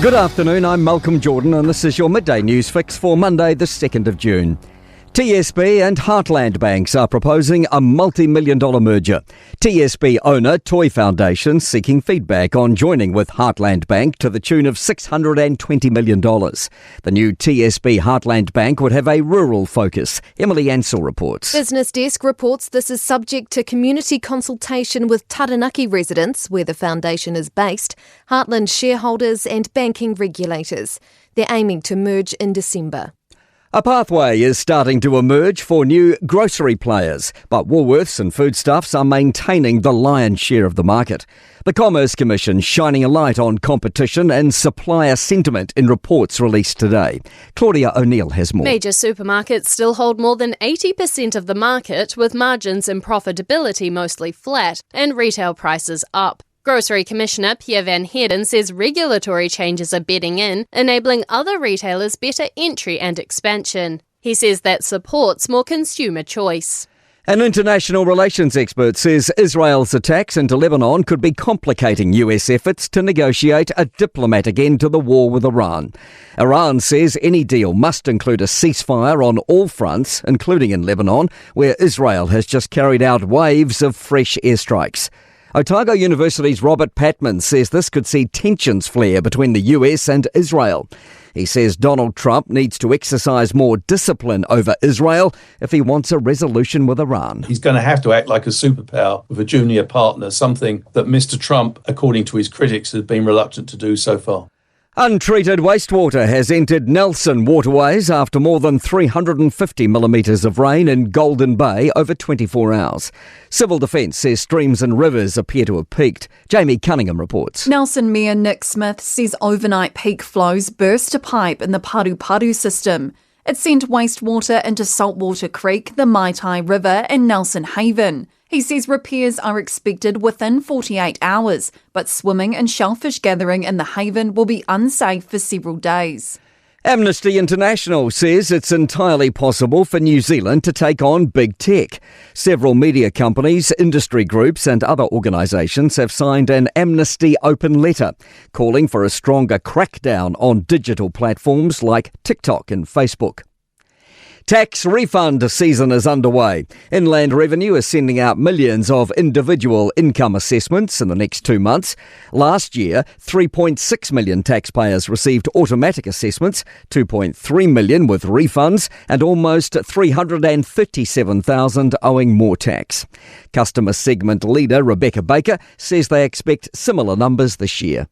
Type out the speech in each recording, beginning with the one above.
Good afternoon, I'm Malcolm Jordan and this is your Midday News Fix for Monday the 2nd of June. TSB and Heartland Banks are proposing a multi-million-dollar merger. TSB owner Toy Foundation seeking feedback on joining with Heartland Bank to the tune of $620 million. The new TSB Heartland Bank would have a rural focus. Emily Ansell reports. Business Desk reports this is subject to community consultation with Taranaki residents, where the foundation is based, Heartland shareholders and banking regulators. They're aiming to merge in December. A pathway is starting to emerge for new grocery players, but Woolworths and Foodstuffs are maintaining the lion's share of the market. The Commerce Commission shining a light on competition and supplier sentiment in reports released today. Claudia O'Neill has more. Major supermarkets still hold more than 80% of the market, with margins and profitability mostly flat and retail prices up. Grocery Commissioner Pierre Van Heerden says regulatory changes are bedding in, enabling other retailers better entry and expansion. He says that supports more consumer choice. An international relations expert says Israel's attacks into Lebanon could be complicating US efforts to negotiate a diplomatic end to the war with Iran. Iran says any deal must include a ceasefire on all fronts, including in Lebanon, where Israel has just carried out waves of fresh airstrikes. Otago University's Robert Patman says this could see tensions flare between the US and Israel. He says Donald Trump needs to exercise more discipline over Israel if he wants a resolution with Iran. He's going to have to act like a superpower with a junior partner, something that Mr. Trump, according to his critics, has been reluctant to do so far. Untreated wastewater has entered Nelson waterways after more than 350 millimetres of rain in Golden Bay over 24 hours. Civil Defence says streams and rivers appear to have peaked. Jamie Cunningham reports. Nelson Mayor Nick Smith says overnight peak flows burst a pipe in the Paru system. It sent wastewater into Saltwater Creek, the Maitai River and Nelson Haven. He says repairs are expected within 48 hours, but swimming and shellfish gathering in the haven will be unsafe for several days. Amnesty International says it's entirely possible for New Zealand to take on big tech. Several media companies, industry groups and other organisations have signed an amnesty open letter calling for a stronger crackdown on digital platforms like TikTok and Facebook. Tax refund season is underway. Inland Revenue is sending out millions of individual income assessments in the next 2 months. Last year, 3.6 million taxpayers received automatic assessments, 2.3 million with refunds, and almost 337,000 owing more tax. Customer segment leader Rebecca Baker says they expect similar numbers this year.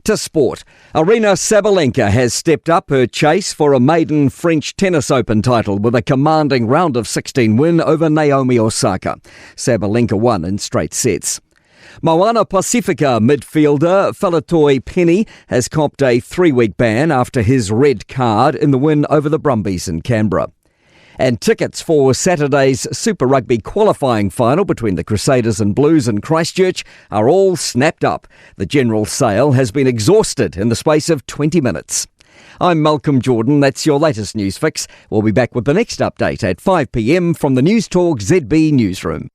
To sport, Aryna Sabalenka has stepped up her chase for a maiden French Tennis Open title with a commanding round of 16 win over Naomi Osaka. Sabalenka won in straight sets. Moana Pacifica midfielder Falatoi Penny has copped a 3-week ban after his red card in the win over the Brumbies in Canberra. And tickets for Saturday's Super Rugby qualifying final between the Crusaders and Blues in Christchurch are all snapped up. The general sale has been exhausted in the space of 20 minutes. I'm Malcolm Jordan. That's your latest news fix. We'll be back with the next update at 5 p.m. from the Newstalk ZB newsroom.